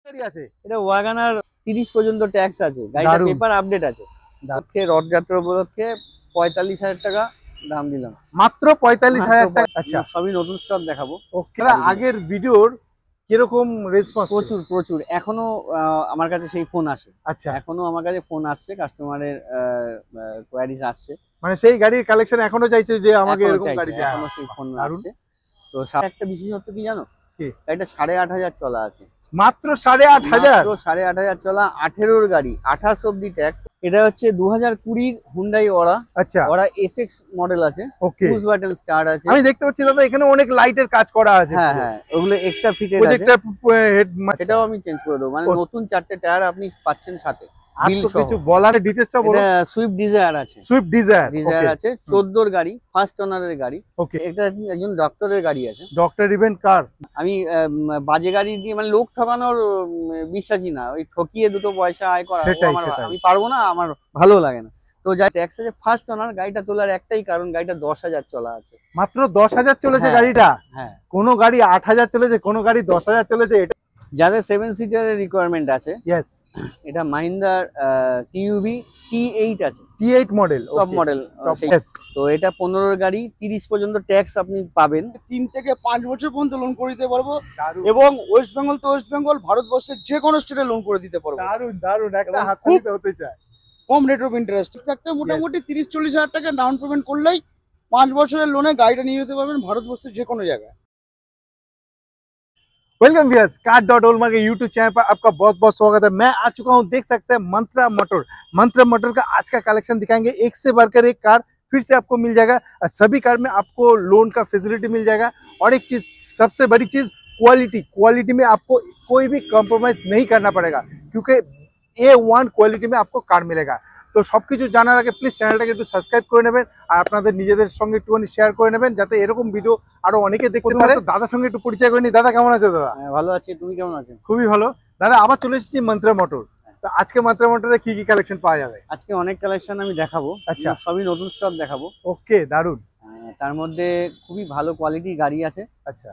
গাড়ি আছে? এটা ওয়াগানার 30 পর্যন্ত ট্যাক্স আছে, গাড়িটা পেপার আপডেট আছে। রথযাত্রা উপলক্ষে 45,000 টাকা দাম দিলাম। মাত্র 45,000 টাকা? আচ্ছা, সবই নতুন স্টক দেখাবো। ওকে, আগের ভিডিওর কিরকম রেসপন্স? প্রচুর প্রচুর, এখনো আমার কাছে সেই ফোন আসে। আচ্ছা, এখনো আমার কাছে ফোন আসছে, কাস্টমারের কোয়ারিজ আসছে, মানে সেই গাড়ির কালেকশন এখনো চাইছে যে আমাকে এরকম গাড়ি দেয়, এখনো সেই ফোন আসছে। তো একটা বিশেষত্ব কি জানো? কি? গাড়িটা 8,500 চলা আছে। মাত্র 8,500? 8,500 চলা, 18-র গাড়ি, 28 অব্দি ট্যাক্স। এটা হচ্ছে 2020 হুন্ডাই ওরা। আচ্ছা, ওরা এসএক্স মডেল আছে, পুশ বাটন স্টার্ট আছে। আমি দেখতে পাচ্ছি দাদা এখানে অনেক লাইটের কাজ করা আছে। হ্যাঁ হ্যাঁ, ওগুলো এক্সট্রা ফিটেড আছে। সেটাও আমি চেঞ্জ করে দেবো, মানে নতুন 4টে টায়ার আপনি পাচ্ছেন সাথে। কিছু বলার ডিটেইলসটা বলো। এটা সুইফট ডিজায়ার আছে। সুইফট ডিজায়ার আছে 14-র গাড়ি, ফার্স্ট ওনারের গাড়ি। ওকে, এটা একজন ডক্টরের গাড়ি আছে, ডক্টর ইভেন্ট কার। আমি বাজে গাড়ি দিয়ে মানে লোক ঠকানোর বিশ্বাসী না, ওই ঠকিয়ে দুটো পয়সা আয় করা আমি পারবো না, আমার ভালো লাগে না। তো যাই ট্যাক্স আছে, ফার্স্ট ওনার। গাড়িটা তোলার একটাই কারণ, গাড়িটা 10,000 চলা আছে। মাত্র 10,000 চলেছে গাড়িটা? হ্যাঁ, কোনো গাড়ি 8,000 চলেছে, কোনো গাড়ি 10,000 চলেছে। এটা যাদের 7 সিটারের রিকোয়ারমেন্ট আছে, ইয়েস, এটা মাহিন্দ্রার টিইউভি T8 আছে, T8 মডেল, টপ মডেল। তো এটা 15-র গাড়ি, 30 পর্যন্ত ট্যাক্স আপনি পাবেন। 3 থেকে 5 বছর পর্যন্ত লোন করে দিতে পারবো, এবং ওয়েস্ট বেঙ্গল তো ওয়েস্ট বেঙ্গল, ভারতবর্ষের যে কোনো স্টেটে লোন করে দিতে পারবো। দারুন দারুন, একটা হাততালি হতে চায়। কম রেট অফ ইন্টারেস্ট থাকতে মোটামুটি 30-40 হাজার টাকা ডাউন পেমেন্ট করলেই 5 বছরের লোনে গাড়িটা নিয়ে যেতে পারবেন ভারতবর্ষের যে কোনো জায়গায়। वेलकम व्यूअर्स, कार.ओल्मा के यूट्यूब चैनल पर आपका बहुत बहुत स्वागत है। मैं आ चुका हूं, देख सकते हैं मंत्रा मोटर का आज का कलेक्शन दिखाएंगे। एक से बढ़कर एक कार फिर से आपको मिल जाएगा। सभी कार में आपको लोन का फैसिलिटी मिल जाएगा। और एक चीज, सबसे बड़ी चीज, क्वालिटी में आपको कोई भी कॉम्प्रोमाइज नहीं करना पड़ेगा, क्योंकि A1 क्वालिटी में आपको कार मिलेगा। তো সবকিছু জানার আগে প্লিজ চ্যানেলটাকে একটু সাবস্ক্রাইব করে নেবেন, আর আপনাদের নিজেদের সঙ্গে একটুখানি শেয়ার করে নেবেন, যাতে এরকম ভিডিও আরো অনেকে দেখতে পারে। দাদার সঙ্গে একটু পরিচয় করে নি। দাদা কেমন আছে? দাদা ভালো আছি, তুমি কেমন আছো? খুবই ভালো। দাদা আবার চলে এসেছি মন্ত্রা মোটর। তো আজকে মন্ত্রা মোটরে কি কি কালেকশন পাওয়া যাবে? আজকে অনেক কালেকশন আমি দেখাবো। আচ্ছা, সবই নতুন স্টক দেখাবো। ওকে, দারুন। তার মধ্যে খুবই ভালো কোয়ালিটির গাড়ি আছে। আচ্ছা,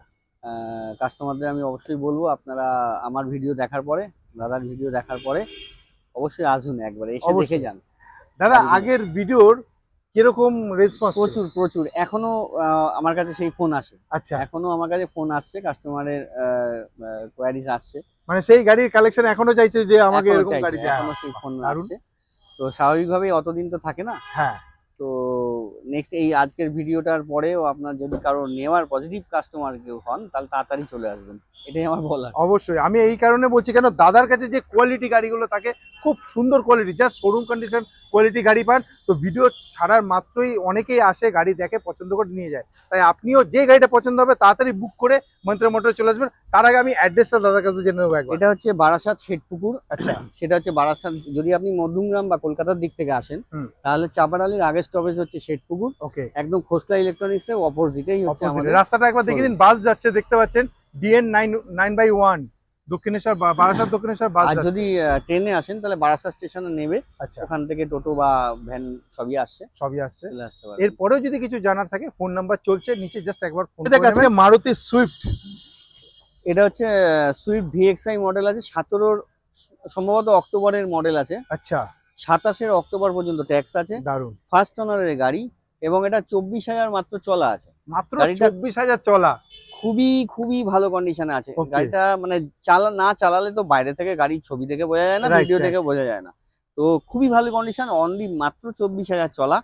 কাস্টমারদের আমি অবশ্যই বলবো, আপনারা আমার ভিডিও দেখার পরে, দাদার ভিডিও দেখার পরে অবশ্যই আসুন, একবার এসে দেখে যান। দাদা আগের ভিডিওর কিরকম রেসপন্স? প্রচুর প্রচুর, এখনো আমার কাছে সেই ফোন আসে। আচ্ছা, এখনো আমার কাছে ফোন আসছে, কাস্টমারের কোয়ারিজ আসছে, মানে সেই গাড়ির কালেকশন এখনো চাইছে যে আমাকে এরকম গাড়ি দেয়, এখনো সেই ফোন আসছে। তো স্বাভাবিকভাবেই অতদিন তো থাকে না। হ্যাঁ, তো নেক্সট এই আজকের ভিডিওটার পরেও আপনার যদি কারো নেওয়ার পজিটিভ কাস্টমার কেউ হন, তাহলে তাড়াতাড়ি চলে আসবেন, এটাই আমার বলা। অবশ্যই আমি এই কারণে বলছি, কেন দাদার কাছে যে কোয়ালিটি গাড়িগুলো থাকে, খুব সুন্দর quality, just showroom condition quality গাড়ি পান। তো ভিডিও ছাড়ার মাত্রই অনেকেই আসে, গাড়ি দেখে পছন্দ করে নিয়ে যায়। তাই আপনিও যে গাড়িটা পছন্দ হবে তাড়াতাড়ি বুক করে মন্ত্রা মোটরে চলে আসবেন। তার আগে আমি অ্যাড্রেসটা দাদার কাছে জেনে নেবো একবার। এটা হচ্ছে বারাসাত শেঠপুকুর। আচ্ছা, সেটা হচ্ছে বারাসাত, যদি আপনি মধ্যমগ্রাম বা কলকাতার দিক থেকে আসেন, তাহলে চাপাডালির আগের স্টপেজ হচ্ছে শেঠপুকুর। ওকে, একদম খোসলা ইলেকট্রনিক্স এর অপোজিটেই হচ্ছে আমাদের রাস্তাটা। একবার দেখে দিন, বাস যাচ্ছে, দেখতে পাচ্ছেন DN 9/1 দক্ষিণেশ্বর, বারাসাত দক্ষিণেশ্বর বাস। আর যদি ট্রেনে আসেন তাহলে বারাসাত স্টেশনে নেবে। আচ্ছা, ওখান থেকে টোটো বা ভ্যান সবই আসছে। এরপরেও যদি কিছু জানার থাকে, ফোন নাম্বার চলছে নিচে, জাস্ট একবার ফোন করে নেবেন। মারুতি সুইফট, এটা হচ্ছে সুইফট VXI মডেল আছে, 17-র সম্ভবত অক্টোবরের মডেল আছে। আচ্ছা, 27-এর অক্টোবর পর্যন্ত ট্যাক্স আছে। দারুন, ফার্স্ট ওনারের গাড়ি, এবং এটা 24,000 মাত্র চলা আছে। মাত্র 24,000 চলা, খুবই খুবই ভালো কন্ডিশনে আছে গাড়িটা। মানে না চালালে তো বাইরে থেকে গাড়ির ছবি দেখে বোঝা যায় না, ভিডিও দেখে বোঝা যায় না। তো খুবই ভালো কন্ডিশন, অনলি মাত্র 24,000 চলা।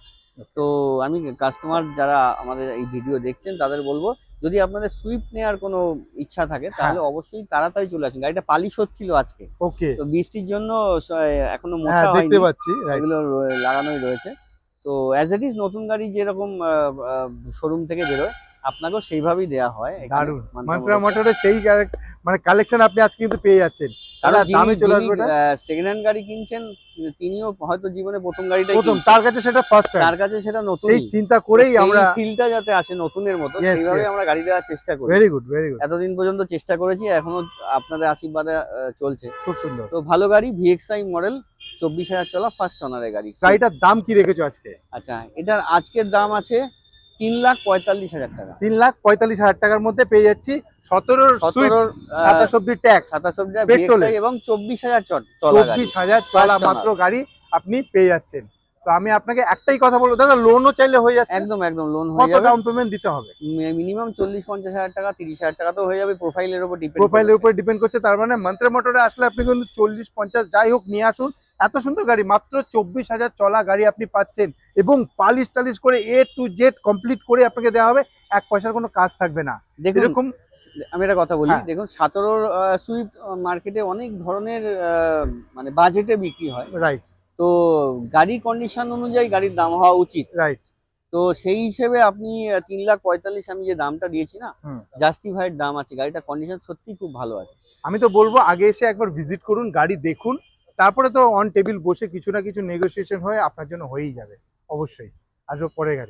তো আমি কাস্টমার যারা আমাদের এই ভিডিও দেখছেন তাদের বলবো, যদি আপনাদের সুইফট নেওয়ার কোনো ইচ্ছা থাকে তাহলে অবশ্যই তাড়াতাড়ি চলে আসুন। গাড়িটা পালিশ হচ্ছিল আজকে। ওকে, তো বৃষ্টির জন্য এখনো মোছা হয়নি, দেখতে পাচ্ছি এগুলো লাগানোই রয়েছে। তো অ্যাজ ইট ইজ নতুন গাড়ি যেরকম শোরুম থেকে বেরোয়, আপনাকেও সেইভাবেই দেওয়া হয়। দারুন, মন্ত্রা মোটরে সেই মানে কালেকশন আপনি আজকে কিন্তু পেয়ে যাচ্ছেন। দামে চলে আসবে। সেকেন্ড হ্যান্ড গাড়ি কিনছেন, তিনিও হয়তো জীবনে প্রথম গাড়িটাই প্রথম, তার কাছে সেটা ফার্স্ট, তার কাছে সেটা নতুন। সেই চিন্তা করেই আমরা ফিলটা যাতে আসে নতুনের মতো, সেইভাবে আমরা গাড়ি দেওয়ার চেষ্টা করি। Very good, very good. এতদিন পর্যন্ত চেষ্টা করেছি, এখনো আপনাদের আশীর্বাদে চলছে। খুব সুন্দর। তো ভালো গাড়ি, VXI মডেল, 24,000 চলা, ফার্স্ট ওনারের গাড়ি। গাড়িটার দাম কি রেখেছো আজকে? আচ্ছা, এটার আজকের দাম আছে 3,45,000 টাকা। 3,45,000 টাকার মধ্যে পেয়ে যাচ্ছি 17 27 অব্দি ট্যাক্স 27 অব্দি পেট্রোলে এবং 24,000 চলা গাড়ি। 24,000 চলা মাত্র গাড়ি আপনি পেয়ে যাচ্ছেন। তো আমি আপনাকে একটাই কথা বলবো দাদা, লোনও চাইলে হয়ে যাচ্ছে। একদম লোন হয়ে কত যাবে। ডাউন পেমেন্ট দিতে হবে? মিনিমাম 40-50,000 টাকা, 30,000 টাকা তো হয়ে যাবে, প্রোফাইলের উপর ডিপেন্ড করছে। তার মানে মন্ত্রা মোটরে আসলে আপনি কিন্তু 40-50 যাই হোক নিয়ে আসুন। এত সুন্দর গাড়ি, মাত্র 24,000 চলা গাড়ি আপনি পাচ্ছেন এবং পালিশ টালিশ করে A to Z কমপ্লিট করে আপনাকে দেওয়া হবে, এক পয়সার কোনো কাজ থাকবে না। এরকম আমি একটা কথা বলি, দেখুন 17 সুইফট মার্কেটে অনেক ধরনের মানে বাজেটে বিক্রি হয়, রাইট। তো গাড়ির কন্ডিশন অনুযায়ী গাড়ির দাম হওয়া উচিত, রাইট। তো সেই হিসেবে আপনি 3,45,000 আমি যে দামটা দিয়েছি না, জাস্টিফাইড দাম আছে, গাড়িটা কন্ডিশন সত্যি খুব ভালো আছে। আমি তো বলবো আগে এসে একবার ভিজিট করুন, গাড়ি দেখুন, তারপরে তো অন টেবিল বসে কিছু না কিছু নেগোসিয়েশন হয়ে আপনার জন্য হয়েই যাবে অবশ্যই। আসবো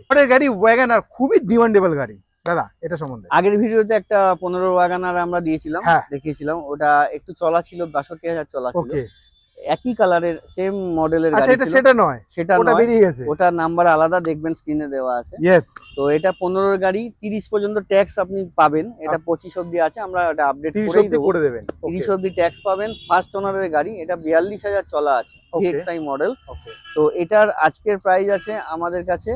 পরের গাড়ি ওয়াগনার, খুবই ডিমান্ডেবল গাড়ি দাদা, এটা সম্বন্ধে আগের ভিডিওতে একটা 15 ওয়াগনার আমরা দিয়েছিলাম, দেখিয়েছিলাম, ওটা একটু চলা ছিল, 62,000 চলা ছিল, একই কালারের সেম মডেলের গাড়ি। আচ্ছা, সেটা নয়, সেটা বেরিয়ে গেছে, ওটা নাম্বার আলাদা, দেখবেন স্ক্রিনে দেওয়া আছে। তো এটা 15 গাড়ি, 30 পর্যন্ত ট্যাক্স আপনি পাবেন, এটা 25 অবধি আছে, আমরা এটা আপডেট করে দেবেন। 30 অবধি ট্যাক্স পাবেন। ফার্স্ট ওনারের গাড়ি, এটা 42,000 চলা আছে, VXI মডেল। তো এটার আজকের প্রাইস আছে আমাদের কাছে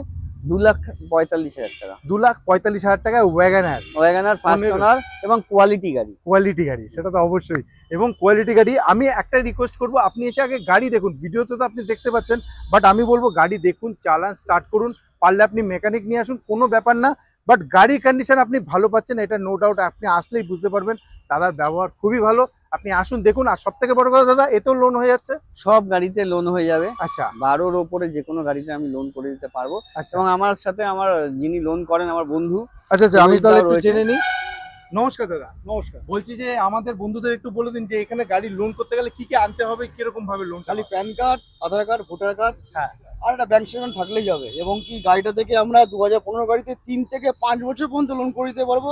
2,45,000 টাকা। 2,45,000 টাকায় ওয়াগনার ফার্স্ট ওনার এবং কোয়ালিটি গাড়ি, সেটা তো অবশ্যই। এবং কোয়ালিটি গাড়ি, আমি একটা রিকোয়েস্ট করবো, আপনি এসে আগে গাড়ি দেখুন। ভিডিওতে তো আপনি দেখতে পাচ্ছেন, বাট আমি বলবো গাড়ি দেখুন, চালান, স্টার্ট করুন, পারলে আপনি মেকানিক নিয়ে আসুন, কোনো ব্যাপার না, বাট গাড়ির কন্ডিশন আপনি ভালো পাচ্ছেন, এটা নো ডাউট। আপনি আসলেই বুঝতে পারবেন, দাদার ব্যবহার খুবই ভালো। আপনি আসুন, দেখুন। আর সব থেকে বড় কথা দাদা, এতেও লোন হয়ে যাচ্ছে, সব গাড়িতে লোন হয়ে যাবে। আচ্ছা, 12-র ওপরে যে কোনো গাড়িতে আমি লোন করে দিতে পারবো। এবং আমার সাথে আমার যিনি লোন করেন আমার বন্ধু। আচ্ছা, আমি তাহলে একটু জেনে নিই। নমস্কার দাদা। নমস্কার। বলছি যে আমাদের বন্ধুদের একটু বলে দিন যে এখানে গাড়ি লোন করতে গেলে কি কি আনতে হবে, কিরকম ভাবে লোন? খালি প্যান কার্ড, আধার কার্ড, ভোটার কার্ড, আর একটা ব্যাংক স্টেটমেন্ট থাকলেই যাবে। এবং কি গাড়িটা থেকে আমরা 2015 গাড়িতে 3 থেকে 5 বছর পর্যন্ত লোন করে দিতে পারবো।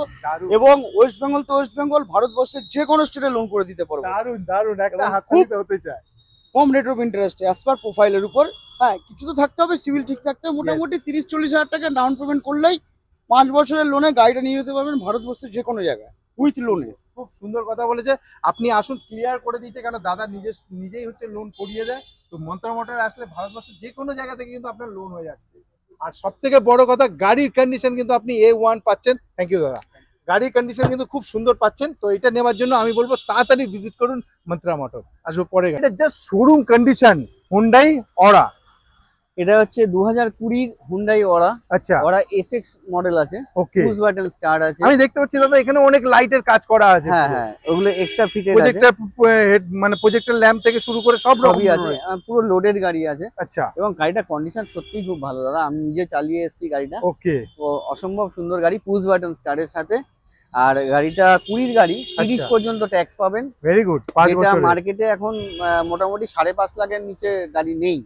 এবং ওয়েস্ট বেঙ্গল তো ওয়েস্ট বেঙ্গল, ভারতবর্ষের যে কোনো স্টেটে লোন করে দিতে পারবো। দারুণ একটা হাততালি হতে চায়। কম rate of interest as per প্রোফাইলের উপর। হ্যাঁ, কিছু তো থাকতে হবে, সিভিল ঠিক থাকতে হবে। মোটামুটি 30-40,000 টাকা ডাউন পেমেন্ট করলেই 5 বছরের লোনে গাড়িটা নিয়ে যেতে পারবেন ভারতবর্ষের যে কোনো জায়গায় উইথ লোনে। খুব সুন্দর কথা বলেছে। আপনি আসুন, ক্লিয়ার করে দিতে, কেন দাদা নিজেই হচ্ছে লোন করিয়ে দেয়। তো মন্ত্রা মোটরে আসলে ভারতবর্ষের যে কোনো জায়গা থেকে কিন্তু আপনার লোন হয়ে যাচ্ছে। আর সব থেকে বড় কথা, গাড়ির কন্ডিশন কিন্তু আপনি A1 পাচ্ছেন। থ্যাংক ইউ দাদা। গাড়ির কন্ডিশন কিন্তু খুব সুন্দর পাচ্ছেন। তো এটা নেওয়ার জন্য আমি বলবো তাড়াতাড়ি ভিজিট করুন মন্ত্রা মোটর। আসবো পরে। এটা জাস্ট শোরুম কন্ডিশন হুন্ডাই অরা। এটা হচ্ছে 2020 হুন্ডাই অরা। আচ্ছা, অরা SX মডেল আছে, পুশ বাটন স্টার্ট আছে। আমি দেখতে পাচ্ছি দাদা এখানে অনেক লাইটের কাজ করা আছে। হ্যাঁ, ওগুলো এক্সট্রা ফিটেড আছে। প্রজেক্টর, মানে প্রজেক্টর ল্যাম্প থেকে শুরু করে সব রকমই আছে, পুরো লোডেড গাড়ি আছে। আচ্ছা, এবং গাড়িটা কন্ডিশন সত্যিই খুব ভালো দাদা, আমি নিজে চালিয়ে এসেছি গাড়িটা। তো অসম্ভব সুন্দর গাড়ি, পুশ বাটন স্টার্টের সাথে। আর গাড়িটা 20 গাড়ি, 30 পর্যন্ত ট্যাক্স পাবেন। Very good. 5 বছর মার্কেটে এখন মোটামুটি 5.5 লাখের নিচে গাড়ি নেই।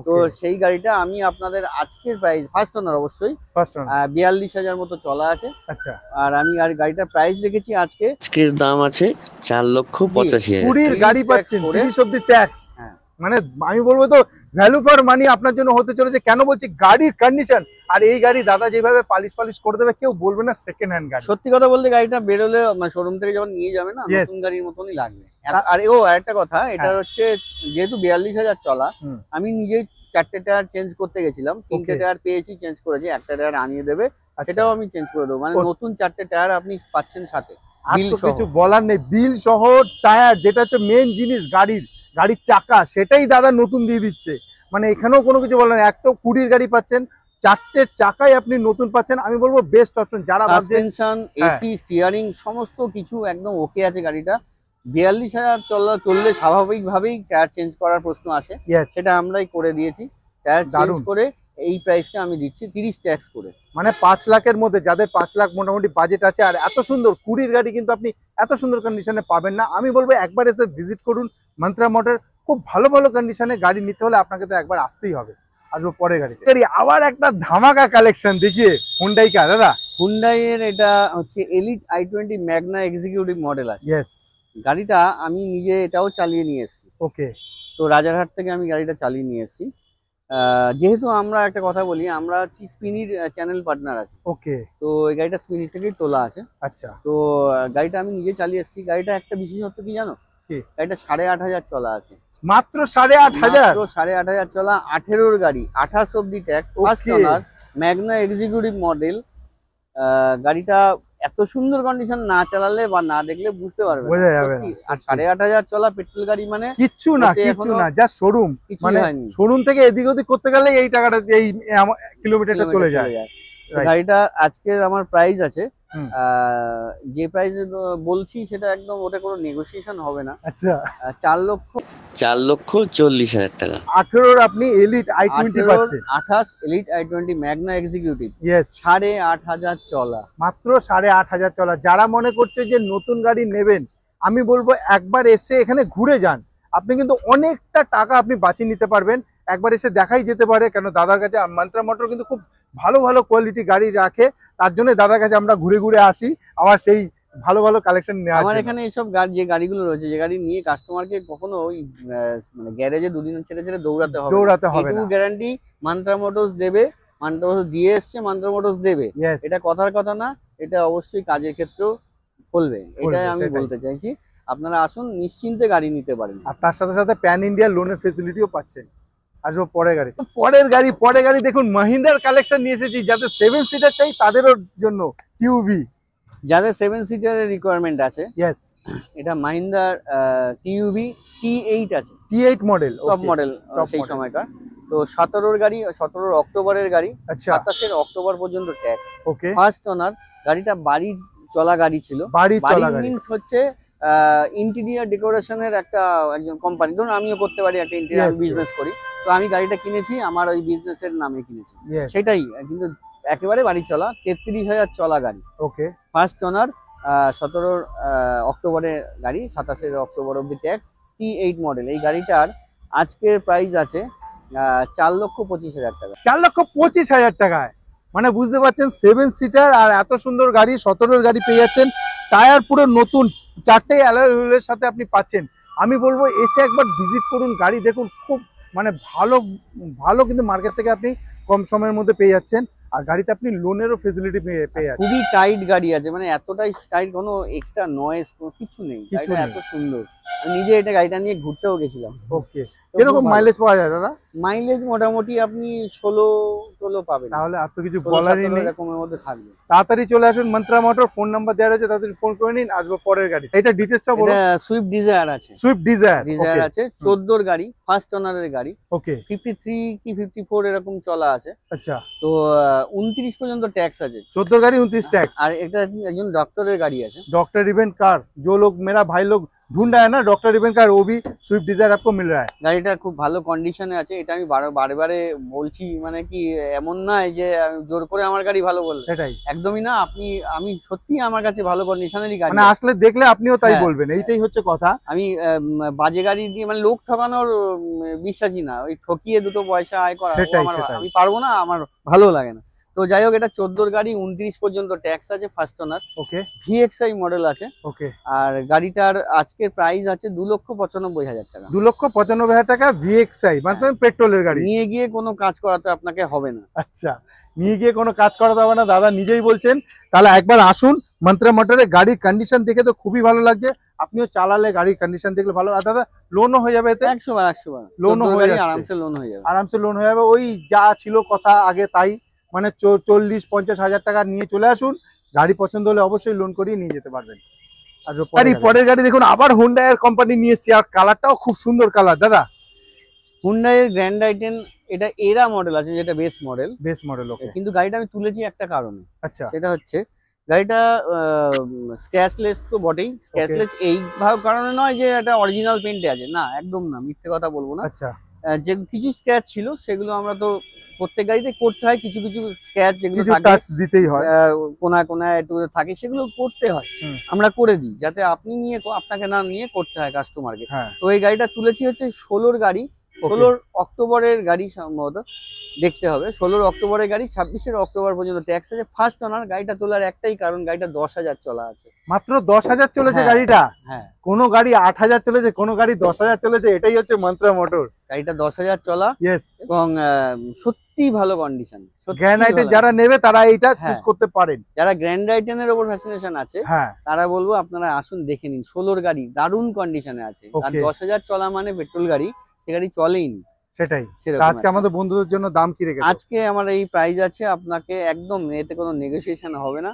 তো সেই গাড়িটা আমি আপনাদের আজকের প্রাইস, ফার্স্ট ওনার অবশ্যই, 42,000 মতো চলা আছে। আচ্ছা, আর আমি গাড়িটার প্রাইস রেখেছি আজকের দাম আছে 4,85,000। 20 গাড়ি পাচ্ছেন, 30 অব্দি ট্যাক্স। মানে আমি বলবো তো ভ্যালু ফর মানি আপনার জন্য হতে চলেছে। কেন বলছি, গাড়ির কন্ডিশন আর এই গাড়ি দাদা যেভাবে পালিশ করে দেবে, কেউ বলবে না সেকেন্ড হ্যান্ড গাড়ি। সত্যি কথা বলতে গাড়িটা বেরোলে শোরুম থেকে যখন নিয়ে যাবে না, নতুন গাড়ির মতনই লাগবে। আর আরেকটা কথা, এটা হচ্ছে যেহেতু 42,000 চলা, আমি নিজেই 4টে টায়ার চেঞ্জ করতে গেছিলাম, 3টে টায়ার পেয়েছি, চেঞ্জ করেছি, একটা টায়ার আনিয়ে দেবে, সেটাও আমি চেঞ্জ করে দেবো। মানে নতুন 4টে টায়ার আপনি পাচ্ছেন সাথে। আর তো কিছু বলার নেই, বিল সহ টায়ার, যেটা হচ্ছে মেন জিনিস গাড়ির চাকা, সেটাই দাদা নতুন দিয়ে দিচ্ছে। মানে এখানেও কোনো কিছু বলার নেই। এক তো 20 গাড়ি পাচ্ছেন, 4টে চাকাই আপনি নতুন পাচ্ছেন। আমি বলবো বেস্ট অপশন। যারা সাসপেনশন, এসি, স্টিয়ারিং সমস্ত কিছু একদম ওকে আছে গাড়িটা। 42,000 চললে স্বাভাবিকভাবেই টায়ার চেঞ্জ করার প্রশ্ন আসে, সেটা আমরাই করে দিয়েছি। টায়ার চেঞ্জ করে এই প্রাইসটা আমি দিচ্ছি 30 ট্যাক্স করে। মানে 5 লাখের মধ্যে, যাদের 5 লাখ মোটামুটি বাজেট আছে, আর এত সুন্দর 20 গাড়ি কিন্তু আপনি এত সুন্দর কন্ডিশনে পাবেন না। আমি বলবো একবার এসে ভিজিট করুন মন্ত্রা মোটর। খুব ভালো ভালো কন্ডিশনে গাড়ি নিতে হলে আপনাকে তো একবার আসতেই হবে। আসবো পরে গাড়ি আবার একটা ধামাকা কালেকশন দেখিয়ে হুন্ডাই কা দাদা। হুন্ডাই এর এটা হচ্ছে elite i20 Magna executive model আছে। গাড়িটা আমি নিজে এটাও চালিয়ে নিয়ে এসেছি। ওকে। তো রাজারহাট থেকে আমি গাড়িটা চালিয়ে নিয়ে এসেছি। যেহেতু আমরা একটা কথা বলি, আমরা হচ্ছি স্পিনির চ্যানেল পার্টনার আছি। ওকে। তো এই গাড়িটা স্পিনির থেকেই তোলা আছে। আচ্ছা। তো গাড়িটা আমি নিজে চালিয়ে এসেছি। গাড়িটা একটা বিশেষত্ব কি জানো? গাড়িটা 8,500 চলা আছে। মাত্র 8,500? 8,500 চলা, 18-র গাড়ি, 28 অব্দি tax, first owner, Magna executive model. গাড়িটা এত সুন্দর কন্ডিশন, না চালালে বা না দেখলে বুঝতে পারবে না। আর 8,500 চলা পেট্রোল গাড়ি মানে কিচ্ছু না, জাস্ট শোরুম। মানে শোরুম থেকে এদিক ওদিক করতে গেলে এই টাকাটা, এই কিলোমিটারটা চলে যায়। গাড়িটা আজকে আমার প্রাইস আছে, যে প্রাইস বলছি সেটা একদম, ওটা কোনো নেগোসিয়েশন হবে না। আচ্ছা। 4,40,000 টাকা। 18-র আপনি এলিট i20 পাচ্ছেন। 28 elite i20 Magna executive. Yes. 8,500 চলা। মাত্র 8,500 চলা। যারা মনে করছে যে নতুন গাড়ি নেবেন, আমি বলবো একবার এসে এখানে ঘুরে যান, আপনি কিন্তু অনেকটা টাকা আপনি বাঁচিয়ে নিতে পারবেন। একবার এসে দেখাই যেতে পারে, কেন দাদার কাছে মন্ত্রা মোটর কিন্তু খুব ভালো ভালো কোয়ালিটি গাড়ি রাখে। তার জন্য দাদার কাছে আমরা ঘুরে ঘুরে আসি, আবার সেই ভালো ভালো কালেকশন নেওয়া। আমার এখানে এইসব যে গাড়িগুলো রয়েছে, যে গাড়ি নিয়ে কাস্টমারকে কখনো ওই মানে গ্যারেজে দুদিন ছেড়ে ছেড়ে দৌড়াতে হবে না। গ্যারান্টি মন্ত্রা মোটরস দেবে, মন্ত্রা মোটরস দিয়ে এসছে, মন্ত্রা মোটরস দেবে। এটা কথার কথা না, এটা অবশ্যই কাজের ক্ষেত্রেও বলবে। এটাই আমি বলতে চাইছি। আপনারা আসুন, নিশ্চিন্তে গাড়ি নিতে পারেন। আর তার সাথে সাথে প্যান ইন্ডিয়া লোনের ফেসিলিটিও পাচ্ছেন। আসবো পরের গাড়ি দেখুন, মাহিন্দ্রার কালেকশন নিয়ে এসেছি। যাদের 7 সিটার চাই তাদেরও জন্য টিউভি, যাদের 7 সিটারের রিকোয়ারমেন্ট আছে। ইয়েস। এটা মাহিন্দ্রার টিউভি T8 আছে, T8 মডেল, টপ মডেল সেই সময়কার। তো 17-র গাড়ি, 17 অক্টোবরের গাড়ি, 27 অক্টোবর পর্যন্ত ট্যাক্স। ওকে। ফার্স্ট ওনার, গাড়িটা বাড়ি চলা গাড়ি ছিল। বাড়ি চলা গাড়ি মিন্স হচ্ছে ইন্টেরিয়র ডেকোরেশনের একটা একজন কোম্পানি। ধরুন আমিও করতে পারি, একটা ইন্টেরিয়র বিজনেস করি, তো আমি গাড়িটা কিনেছি আমার ওই বিজনেসের নামে কিনেছি, সেটাই। কিন্তু একেবারে বাড়ি চলা, 33,000 চলা গাড়ি। ওকে। ফার্স্ট ওনার, 17 অক্টোবরের গাড়ি, 27 অক্টোবর অব্দি ট্যাক্স, T8 মডেল। এই গাড়িটার আজকের প্রাইস আছে 4,25,000 টাকা। 4,25,000 টাকায়, মানে বুঝতে পারছেন 7 সিটার আর এত সুন্দর গাড়ি, 17-র গাড়ি পেয়ে যাচ্ছেন। টায়ার পুরো নতুন, 4টে অ্যালয় হুইলের সাথে আপনি পাচ্ছেন। আমি বলবো এসে একবার ভিজিট করুন, গাড়ি দেখুন, খুব মানে ভালো কিন্তু মার্কেট থেকে আপনি কম সময়ের মধ্যে পেয়ে যাচ্ছেন। আর গাড়িতে আপনি লোনেরও ফেসিলিটি পেয়ে যাচ্ছেন। খুবই টাইট গাড়ি আছে, মানে এতটাই টাইট, কোনো এক্সট্রা নয়েজ কোনো কিছু নেই। গাড়িটা এত সুন্দর, আমি নিজে এটা গাড়িটা নিয়ে ঘুরতেও গেছিলাম। ওকে। এরকম মাইলেজ পাওয়া যায় দাদা? মাইলেজ মোটামুটি আপনি 16 পাবেন। তাহলে আর তো কিছু বলারই নেই, এরকমের মধ্যে থাকবে। তাড়াতাড়ি চলে আসুন মন্ত্রা মোটর, ফোন নাম্বার দেওয়া আছে, তাড়াতাড়ি ফোন করে নিন। আসবো পরের গাড়ি। এটা ডিটেইলসটা বলুন। এটা সুইফট ডিজায়ার আছে। সুইফট ডিজায়ার আছে, 14-র গাড়ি, ফার্স্ট ওনারের গাড়ি। ওকে। 53 কি 54 এরকম চলা আছে। আচ্ছা। তো 29 পর্যন্ত ট্যাক্স আছে। 14 গাড়ি 29 ট্যাক্স। আর এটা একজন ডক্টরের গাড়ি আছে, डॉक्टर इवेंट कार। जो लोग मेरा भाई लोग ढूंढा है ना डॉक्टर इवेंट कार, वो भी स्विफ्ट डिजायर आपको मिल रहा है। গাড়িটা খুব ভালো কন্ডিশনে আছে, এটা আমি বারে বলছি। মানে কি, এমন নয় যে জোর করে আমার গাড়ি ভালো বলবো, সেটাই একদমই না। আমি সত্যি আমার কাছে ভালো কন্ডিশনেরই গাড়ি, মানে আসলে দেখলে আপনিও তাই বলবেন, এইটাই হচ্ছে কথা। আমি বাজে গাড়ি দিয়ে, মানে লোক ঠকানোর বিশ্বাসী না, ওই ঠকিয়ে দুটো পয়সা আয় করা আমি পারবো না, আমার ভালো লাগে না। তো যাই হোক, এটা 14-র গাড়ি, 29 পর্যন্ত ট্যাক্স আছে, ফার্স্ট ওনার। ওকে। VXI মডেল আছে। ওকে। আর গাড়িটার আজকের প্রাইস আছে 2,95,000 টাকা। 2,95,000 টাকা VXI, মানে পেট্রোলের গাড়ি। নিয়ে গিয়ে কোনো কাজ করাতে আপনাকে হবে না। আচ্ছা, নিয়ে গিয়ে কোনো কাজ করাতে হবে না, দাদা নিজেই বলছেন। তাহলে একবার আসুন মন্ত্রা মোটরে, গাড়ির কন্ডিশন দেখে তো খুবই ভালো লাগছে। আপনিও চালালে গাড়ির কন্ডিশন দেখলে ভালো। আর দাদা লোনও হয়ে যাবে এতে? 100 লোনও হয়ে যাচ্ছে, আরামসে লোন হয়ে যাবে। আরামসে লোন হয়ে যাবে। ওই যা ছিল কথা আগে তাই, মানে 40-50,000 টাকা নিয়ে চলে আসুন। গাড়ি পছন্দ হলে অবশ্যই লোন করিয়ে নিয়ে যেতে পারবেন। আর পরের গাড়ি দেখুন, আবার হুন্ডাই এর কোম্পানি নিয়ে এসেছি, আর কালারটাও খুব সুন্দর কালার দাদা। হুন্ডাই এর গ্র্যান্ড আইটেন, এটা এরা মডেল আছে, যেটা বেস মডেল। ওকে। কিন্তু গাড়িটা আমি তুলেছি একটা কারণে। আচ্ছা। সেটা হচ্ছে গাড়িটা স্ক্র্যাচলেস তো বটেই, স্ক্র্যাচলেস এই কারণে নয় যে এটা অরিজিনাল পেন্টে আছে, না একদম না, মিথ্যে কথা বলবো না। আচ্ছা। যে কিছু স্ক্র্যাচ ছিল সেগুলো আমরা তো প্রত্যেক গাড়িতে করতে হয়, কিছু স্ক্র্যাচ যেগুলো দিতেই হয়, কোনায় একটু থাকে, সেগুলো করতে হয়, আমরা করে দিই, যাতে আপনি আপনাকে না নিয়ে করতে হয় কাস্টমারকে। তো এই গাড়িটা তুলেছি হচ্ছে 16-র গাড়ি, 16 অক্টোবরের গাড়ি সম্ভবত, দেখতে হবে। 16 অক্টোবরের গাড়ি, 26 অক্টোবর পর্যন্ত ট্যাক্স আছে। ফার্স্ট ওনার, গাড়িটা তোলার একটাই কারণ, গাড়িটা 10,000 চলা আছে। মাত্র 10,000 চলেছে গাড়িটা? হ্যাঁ। কোনো গাড়ি 8,000 চলেছে, কোনো গাড়ি 10,000 চলেছে, এটাই হচ্ছে মন্ত্রা মোটর। গাড়িটা 10,000 চলা ইয়েস, এবং সত্যি ভালো কন্ডিশন। গ্র্যান্ড আইটেন যারা নেবে তারা এইটা চুজ হ্যাঁ। করতে পারেন। যারা গ্র্যান্ড আইটেনের ওপর ফ্যাসিনেশন আছে হ্যাঁ, তারা বলবো আপনারা আসুন দেখে নিন। 16 গাড়ি দারুণ কন্ডিশনে আছে। আর Okay. 10,000 চলা মানে পেট্রোল গাড়ি, সে গাড়ি চলেইনি সেটাই। সেরকম তা আজকে একটা। আমাদের বন্ধুদের জন্য দাম কি রেখেছো? আজকে আমার এই প্রাইস আছে আপনাকে একদম এতে কোনো নেগোসিয়েশন হবে না,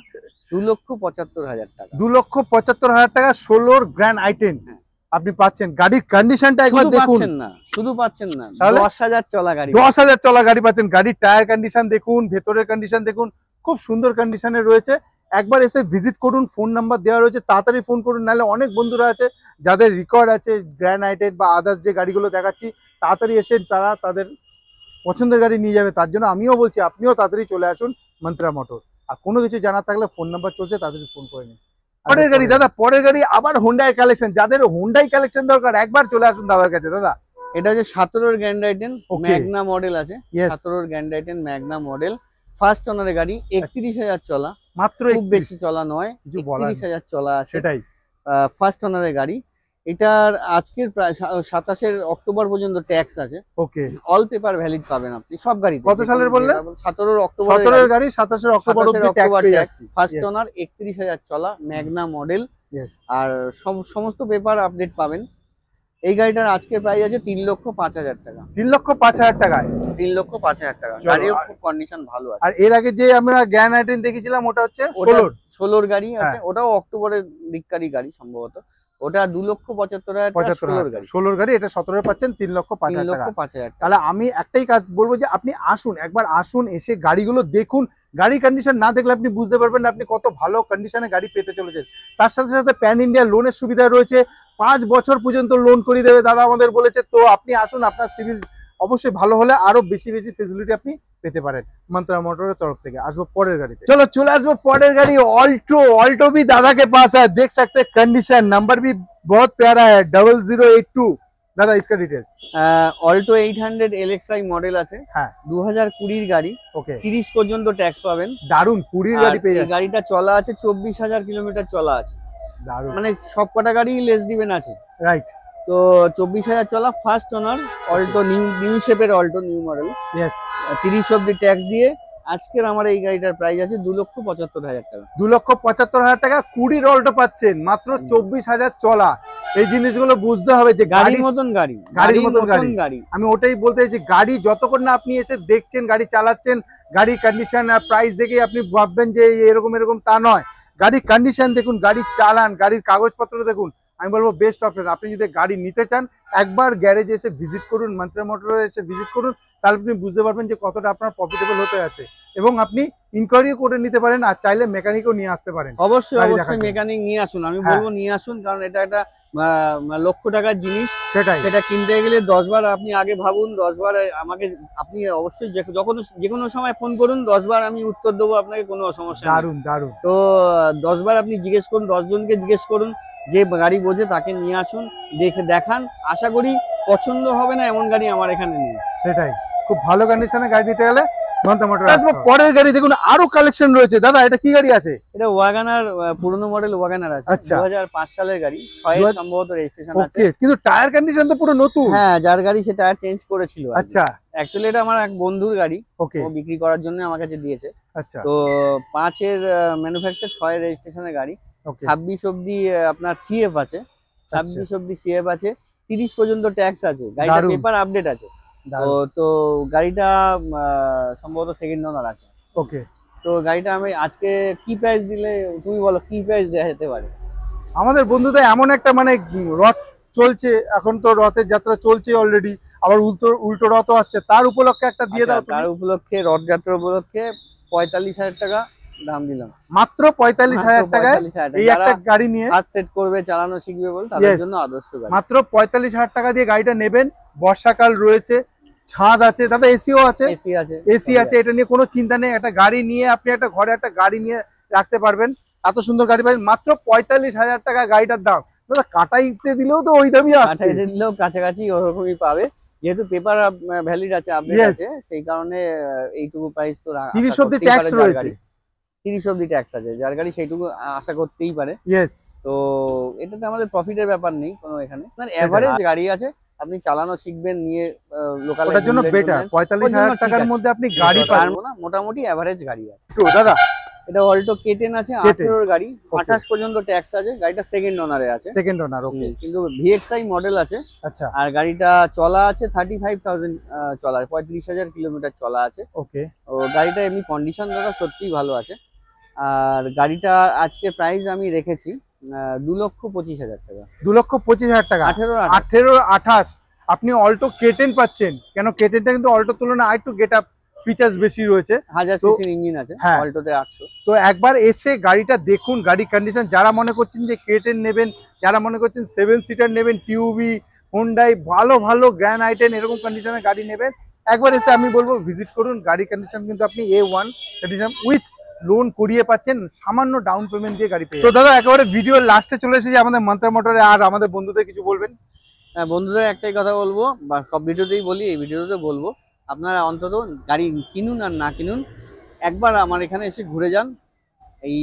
2,75,000 টাকা। 2,75,000 টাকা 16 গ্র্যান্ড আইটেন হ্যাঁ। আপনি পাচ্ছেন। গাড়ির কন্ডিশনটা একবার শুধু দেখুন, পাচ্ছেন না, শুধু পাচ্ছেন না, তাহলে? 10,000 চলা গাড়ি। 10,000 চলা গাড়ি পাচ্ছেন। গাড়ির টায়ার কন্ডিশন দেখুন, ভেতরের কন্ডিশন দেখুন, খুব সুন্দর কন্ডিশনে রয়েছে। একবার এসে ভিজিট করুন, ফোন নাম্বার দেওয়া রয়েছে, তাড়াতাড়ি ফোন করুন, নাহলে অনেক বন্ধুরা আছে যাদের রেকর্ড আছে গ্র্যান্ড আইটেন বা আদার্স যে গাড়িগুলো দেখাচ্ছি, তাড়াতাড়ি এসে তারা তাদের পছন্দের গাড়ি নিয়ে যাবে। তার জন্য আমিও বলছি আপনিও তাড়াতাড়ি চলে আসুন মন্ত্রা মোটর। আর কোনো কিছু জানার থাকলে ফোন নাম্বার চলছে, তাড়াতাড়ি ফোন করে নিন। পরের গাড়ি দাদা, পরের গাড়ি আবার হোন্ডাই কালেকশন। যাদের হোন্ডাই কালেকশন দরকার একবার চলে আসুন দাদার কাছে। দাদা এটা হচ্ছে 17 grand i ten Okay. Magna model আছে। Yes. 17 grand i ten Magna model, first ওনারের গাড়ি, 31,000 চলা, মাত্র খুব বেশি চলা নয়, কিছু বলার নেই। 31,000 চলা আছে। সেটাই। ফার্স্ট ওনারের গাড়ি। এটার আজকের প্রায় 27 অক্টোবর পর্যন্ত ট্যাক্স আছে। ওকে, অল পেপার ভ্যালিড পাবেন আপনি সব গাড়ি। কত সালের বললেন? 17 অক্টোবর 17 গাড়ি 27 অক্টোবর অবধি ট্যাক্স পেয়ে ট্যাক্স। যাচ্ছি। First Yes. ওনার 31,000 চলা ম্যাগনা মডেল, Yes. আর সমস্ত পেপার আপডেট পাবেন। এই গাড়িটার আজকের প্রাইস আছে 3,05,000 টাকা। 3,05,000 টাকায়। 3,05,000 টাকা। চলো, গাড়িও খুব কন্ডিশন ভালো আছে। আর এর আগে যে আমরা গ্র্যান্ড আইটেন দেখেছিলাম ওটা হচ্ছে ওটা 16 16 গাড়ি আছে, হ্যাঁ। ওটাও অক্টোবরের দিককারই গাড়ি সম্ভবত। ওটা 2,75,000 টাকা 16 গাড়ি। 16 গাড়ি, এটা 17 পাচ্ছেন 3,05,000 টাকা। 3,05,000 টাকা। তাহলে আমি একটাই কাজ বলবো যে আপনি আসুন, একবার আসুন, এসে গাড়িগুলো দেখুন। গাড়ির কন্ডিশন না দেখলে আপনি বুঝতে পারবেন না আপনি কত ভালো কন্ডিশনে গাড়ি পেতে চলেছেন। তার সাথে সাথে প্যান ইন্ডিয়া লোনের সুবিধা রয়েছে, 5 বছর পর্যন্ত লোন করে দেবে দাদা আমাদের বলেছে। তো আপনি আসুন, আপনার সিভিল অবশ্যই ভালো হলে আরো বেশি বেশি ফেসিলিটি আপনি পেতে পারেন मंत्रा मोटर्स तरफ থেকে। আসবো পরের গাড়িতে, चलो चले আসবো পরের গাড়ি ऑल्टो। ऑल्टो भी दादा के पास है, देख सकते हैं कंडीशन, नंबर भी बहुत प्यारा है 0082। दादा इसका डिटेल्स। অল্টো 800 LXI মডেল আছে, হ্যাঁ 2020 এর গাড়ি, ওকে, 30 পর্যন্ত ট্যাক্স পাবেন। দারুন 20 গাড়ি পেয়ে এই যাচ্ছে, গাড়িটা চলা আছে 24,000 কিলোমিটার চলা আছে। দারুন, মানে সব কটা গাড়ি লেস দিবেন আছে। রাইট। তো 24,000 চলা, ফার্স্ট ওনার, অল্টো নিউ শেপের অল্টো, নিউ মডেল, ইয়েস। 30 অব্দি ট্যাক্স দিয়ে আজকের আমার এই গাড়িটার প্রাইস আছে 2,75,000 টাকা। 2,75,000 টাকা 20 অল্টো পাচ্ছেন, মাত্র 24,000 চলা। এই জিনিসগুলো বুঝতে হবে যে গাড়ির মতন গাড়ি, গাড়ির মতন গাড়ি। আমি ওটাই বলতে চাইছি, গাড়ি যতক্ষণ না আপনি এসে দেখছেন, গাড়ি চালাচ্ছেন, গাড়ির কন্ডিশন আর প্রাইস দেখে আপনি ভাববেন যে এরকম এরকম, তা নয়। গাড়ির কন্ডিশন দেখুন, গাড়ি চালান, গাড়ির কাগজপত্র দেখুন। আমি বলবো বেস্ট অপশন। আপনি যদি গাড়ি নিতে চান একবার গ্যারেজে এসে ভিজিট করুন, মন্ত্রা মোটরে এসে ভিজিট করুন, তাহলে আপনি বুঝতে পারবেন যে কতটা আপনার প্রফিটেবল হতে আছে। এবং আপনি ইনকোয়ারিও করে নিতে পারেন, আর চাইলে মেকানিকও নিয়ে আসতে পারেন। অবশ্যই গাড়ি অবশ্যই দেখার জন্য। মেকানিক নিয়ে আসুন, আমি হ্যাঁ। বলবো নিয়ে আসুন, কারণ এটা একটা লক্ষ টাকার জিনিস। সেটাই, সেটা কিনতে গেলে 10 বার আপনি আগে ভাবুন, 10 বার আমাকে আপনি অবশ্যই যে কোনো সময় ফোন করুন, 10 বার আমি উত্তর দেবো আপনাকে, কোনো সমস্যা নেই। দারুন দারুন। তো 10 বার আপনি জিজ্ঞেস করুন, 10 জনকে জিজ্ঞেস করুন, যে গাড়ি বোঝে তাকে নিয়ে আসুন, দেখান। আশা করি পছন্দ হবে না এমন গাড়ি আমার এখানে নেই। সেটাই, খুব ভালো কন্ডিশনে গাড়ি নিতে গেলে মন্ত্রা মোটর আসবো। পরের গাড়ি দেখুন, আরো কালেকশন রয়েছে। দাদা এটা কি গাড়ি আছে? এটা ওয়াগানার, পুরনো মডেল ওয়াগানার আছে। আচ্ছা। 2005 সালের গাড়ি, 6 সম্ভবত রেজিস্ট্রেশন আছে। ওকে, কিন্তু টায়ার কন্ডিশন তো পুরো নতুন। হ্যাঁ, যার গাড়ি সে টায়ার চেঞ্জ করেছিল। আচ্ছা, অ্যাকচুয়ালি এটা আমার এক বন্ধুর গাড়ি, ওকে, ও বিক্রি করার জন্য আমার কাছে দিয়েছে। আচ্ছা, তো 5 এর ম্যানুফ্যাকচার, 6 রেজিস্ট্রেশনের গাড়ি, ওকে, 26 অব্দি আপনার সিএফ আছে, 26 অব্দি সিএফ আছে, 30 পর্যন্ত ট্যাক্স আছে, গাড়িটা দারুণ। পেপার আপডেট আছে। তো গাড়িটা সম্ভবত সেকেন্ড ওনার আছে। ওকে। তো গাড়িটা আমি আজকে কি প্রাইস দিলে, তুমি বলো কি প্রাইস দেওয়া যেতে পারে? আমাদের বন্ধুদের এমন একটা মানে রথ চলছে, এখন তো রথের যাত্রা চলছে অলরেডি, আবার উল্টো রথও আসছে, তার উপলক্ষে একটা দিয়ে দাও। তার উপলক্ষে, রথযাত্রা উপলক্ষে 45,000 টাকা দাম দিলাম, মাত্র 45,000 টাকায় এই একটা গাড়ি নিয়ে হাত সেট করবে, চালানো শিখবে বল, তাদের জন্য আদর্শ গাড়ি। মাত্র 45,000 টাকা দিয়ে গাড়িটা নেবেন। বর্ষাকাল রয়েছে, ছাদ আছে, দাদা এসিও আছে, এসি আছে, এটা নিয়ে কোনো চিন্তা নেই। একটা গাড়ি নিয়ে আপনি একটা ঘরে একটা গাড়ি নিয়ে রাখতে পারবেন, এত সুন্দর গাড়ি পাবেন মাত্র 45,000 টাকা গাড়িটার দাম। দাদা কাটাইতে দিলেও তো ওই দামই আসছে, কাটাইতে দিলেও কাছাকাছি ওরকমই পাবে, যেহেতু পেপার ভ্যালিড আছে, আপডেট আছে, সেই কারণে এইটুকু প্রাইস তো 30 অব্দি ট্যাক্স রয়েছে। 30 অব্দি ট্যাক্স আছে, যার গাড়ি সেইটুকু আশা করতেই পারে। ইয়েস। তো এটাতে আমাদের প্রফিটের ব্যাপার নেই কোনো এখানে, মানে এভারেজ গাড়ি আছে। আপনি চালানো শিখবেন, নিয়ে লোকাল ওটার জন্য বেটার। 45,000 টাকার মধ্যে আপনি গাড়ি পাবেন না, মোটামুটি এভারেজ গাড়ি আছে। তো দাদা এটা অল্টো K10 আছে, 18 গাড়ি, 28 পর্যন্ত ট্যাক্স আছে। গাড়িটা সেকেন্ড ওনারে আছে, সেকেন্ড ওনার। ওকে, কিন্তু VXI মডেল আছে। আচ্ছা, আর গাড়িটা চলা আছে 35,000 চলা, 35,000 কিলোমিটার চলা আছে। ওকে, ও গাড়িটা এমনি কন্ডিশন দাদা সত্যিই ভালো আছে। আর গাড়িটা আজকে প্রাইস আমি রেখেছি 2,25,000 টাকা। 2,25,000 টাকা। 18-28 আপনি অল্টো K10 পাচ্ছেন। কেন K10টা কিন্তু অল্টোর তুলনায় আরেকটু গেট আপ ফিচার্স বেশি রয়েছে। 1000 সিসির ইঞ্জিন আছে, হ্যাঁ, অল্টোতে 800। তো একবার এসে গাড়িটা দেখুন, গাড়ি কন্ডিশন। যারা মনে করছেন যে K10 নেবেন, যারা মনে করছেন 7 সিটার নেবেন, টিউবি, হুন্ডাই, ভালো ভালো গ্র্যান্ড আইটেন এরকম কন্ডিশনের গাড়ি নেবেন, একবার এসে আমি বলবো ভিজিট করুন। গাড়ি কন্ডিশন কিন্তু আপনি A1 কন্ডিশন উইথ লোন করিয়ে পাচ্ছেন, সামান্য ডাউন পেমেন্ট দিয়ে গাড়ি পেয়ে। তো দাদা একেবারে ভিডিওর লাস্টে চলে এসেছি আমাদের মন্ত্রা মোটরে, আর আমাদের বন্ধুদের কিছু বলবেন? হ্যাঁ, বন্ধুদের একটাই কথা বলবো, বা সব ভিডিওতেই বলি, এই ভিডিওতে বলবো, আপনারা অন্তত গাড়ি কিনুন আর না কিনুন, একবার আমার এখানে এসে ঘুরে যান। এই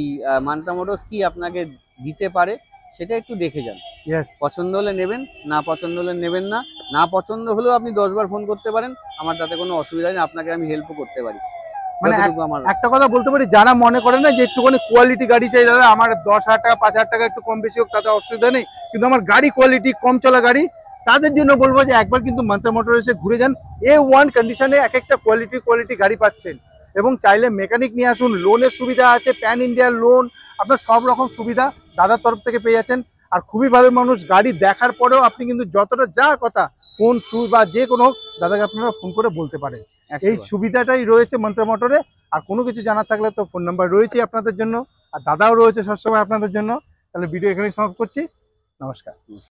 মান্ত্রা মোটরস কি আপনাকে দিতে পারে সেটা একটু দেখে যান। পছন্দ হলে নেবেন, না পছন্দ হলে নেবেন না। না পছন্দ হলেও আপনি 10 বার ফোন করতে পারেন, আমার তাতে কোনো অসুবিধা নেই, আপনাকে আমি হেল্পও করতে পারি। মানে একটা কথা বলতে পারি, যারা মনে করে না যে একটুখানি কোয়ালিটি গাড়ি চাই, দাদা আমার 10,000 টাকা 5,000 টাকা একটু কম বেশি হোক তাতে অসুবিধা নেই, কিন্তু আমার গাড়ি কোয়ালিটি কম চলা গাড়ি, তাদের জন্য বলবো যে একবার কিন্তু মন্ত্রা মোটর এসে ঘুরে যান। A1 কন্ডিশনে এক একটা কোয়ালিটি গাড়ি পাচ্ছেন, এবং চাইলে মেকানিক নিয়ে আসুন, লোনের সুবিধা আছে, প্যান ইন্ডিয়া লোন, আপনার সব রকম সুবিধা দাদার তরফ থেকে পেয়ে যাচ্ছেন। আর খুবই ভালো মানুষ, গাড়ি দেখার পরেও আপনি কিন্তু যতটা যা কথা ফোন থ্রু বা যে কোনো দাদাকে আপনারা ফোন করে বলতে পারেন। এই সুবিধাটাই রয়েছে মন্ত্রা মোটরে। আর কোনো কিছু জানার থাকলে তো ফোন নাম্বার রয়েছে আপনাদের জন্য, আর দাদাও রয়েছে সবসময় আপনাদের জন্য। তাহলে ভিডিও এখানেই সমাপ্ত করছি, নমস্কার।